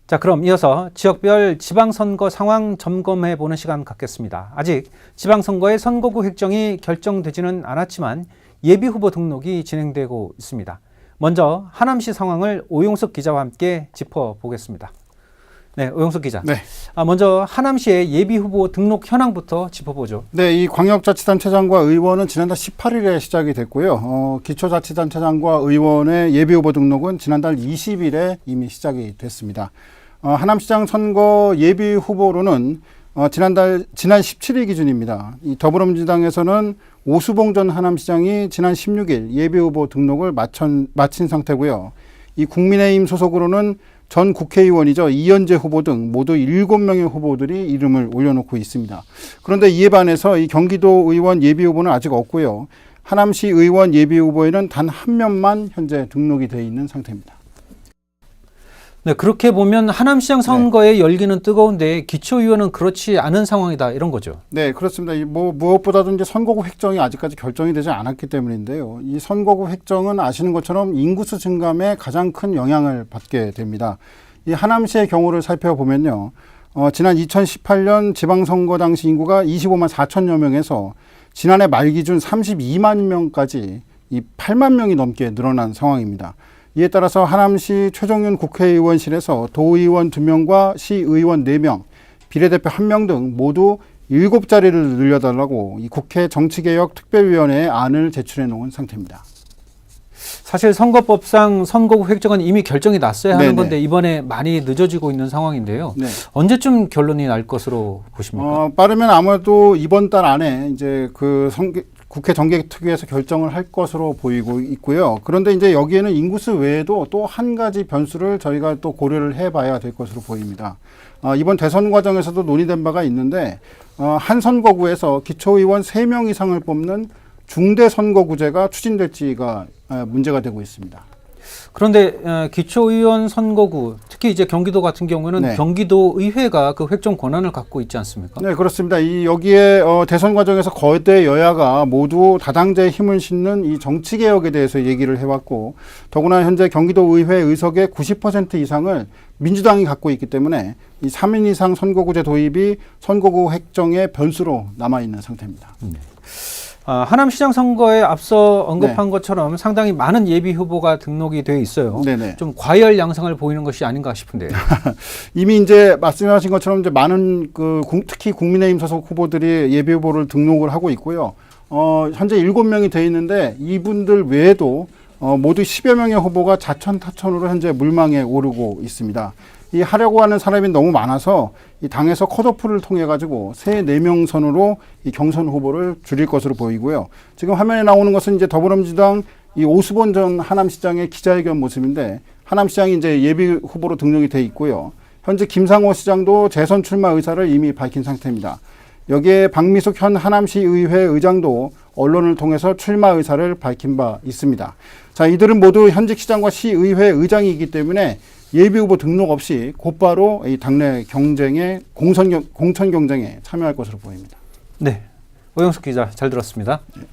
자, 그럼 이어서 지역별 지방선거 상황 점검해보는 시간 갖겠습니다. 아직 지방선거의 선거구 획정이 결정되지는 않았지만 예비후보 등록이 진행되고 있습니다. 먼저 하남시 상황을 오용석 기자와 함께 짚어보겠습니다. 네, 오용석 기자. 네. 먼저 하남시의 예비후보 등록 현황부터 짚어보죠. 네, 이 광역자치단체장과 의원은 지난달 18일에 시작이 됐고요. 기초자치단체장과 의원의 예비후보 등록은 지난달 20일에 이미 시작이 됐습니다. 하남시장 선거 예비후보로는 지난 17일 기준입니다. 이 더불어민주당에서는 오수봉 전 하남시장이 지난 16일 예비후보 등록을 마친 상태고요. 이 국민의힘 소속으로는 전 국회의원이죠. 이현재 후보 등 모두 7명의 후보들이 이름을 올려놓고 있습니다. 그런데 이에 반해서 이 경기도 의원 예비후보는 아직 없고요. 하남시 의원 예비후보에는 단 한 명만 현재 등록이 되어 있는 상태입니다. 네, 그렇게 보면 하남시장 선거의 열기는 뜨거운데 기초의원은 그렇지 않은 상황이다, 이런 거죠. 네, 그렇습니다. 무엇보다도 이제 선거구 획정이 아직까지 결정이 되지 않았기 때문인데요. 이 선거구 획정은 아시는 것처럼 인구수 증감에 가장 큰 영향을 받게 됩니다. 이 하남시의 경우를 살펴보면요. 지난 2018년 지방선거 당시 인구가 25만 4천여 명에서 지난해 말 기준 32만 명까지 이 8만 명이 넘게 늘어난 상황입니다. 이에 따라서 하남시 최종윤 국회의원실에서 도의원 2명과 시의원 4명, 비례대표 1명 등 모두 7자리를 늘려달라고 이 국회 정치개혁특별위원회에 안을 제출해 놓은 상태입니다. 사실 선거법상 선거구 획정은 이미 결정이 났어야 하는 네네. 건데 이번에 많이 늦어지고 있는 상황인데요. 네. 언제쯤 결론이 날 것으로 보십니까? 빠르면 아무래도 이번 달 안에 이제 국회 정개특위에서 결정을 할 것으로 보이고 있고요. 그런데 이제 여기에는 인구수 외에도 또 한 가지 변수를 저희가 또 고려를 해봐야 될 것으로 보입니다. 이번 대선 과정에서도 논의된 바가 있는데 한 선거구에서 기초의원 3명 이상을 뽑는 중대선거구제가 추진될지가 문제가 되고 있습니다. 그런데 기초의원 선거구, 특히 이제 경기도 같은 경우는 네. 경기도의회가 그 획정 권한을 갖고 있지 않습니까? 네, 그렇습니다. 여기에 대선 과정에서 거대 여야가 모두 다당제에 힘을 싣는 이 정치개혁에 대해서 얘기를 해왔고, 더구나 현재 경기도의회 의석의 90% 이상을 민주당이 갖고 있기 때문에 이 3인 이상 선거구제 도입이 선거구 획정의 변수로 남아있는 상태입니다. 하남시장 선거에 앞서 언급한 것처럼 상당히 많은 예비 후보가 등록이 되어 있어요. 네네. 좀 과열 양상을 보이는 것이 아닌가 싶은데요. 이미 이제 말씀하신 것처럼 이제 많은 특히 국민의힘 소속 후보들이 예비 후보를 등록을 하고 있고요. 현재 7명이 돼 있는데 이분들 외에도 모두 10여 명의 후보가 자천타천으로 현재 물망에 오르고 있습니다. 이 하려고 하는 사람이 너무 많아서 이 당에서 컷오프를 통해 가지고 4명 선으로 이 경선 후보를 줄일 것으로 보이고요. 지금 화면에 나오는 것은 이제 더불어민주당 이 오수봉 전 하남시장의 기자회견 모습인데 하남시장이 이제 예비 후보로 등록이 돼 있고요. 현재 김상호 시장도 재선 출마 의사를 이미 밝힌 상태입니다. 여기에 박미숙 현 하남시 의회 의장도 언론을 통해서 출마 의사를 밝힌 바 있습니다. 자, 이들은 모두 현직 시장과 시의회 의장이기 때문에 예비후보 등록 없이 곧바로 이 당내 경쟁에 공천 경쟁에 참여할 것으로 보입니다. 네, 오영숙 기자 잘 들었습니다. 네.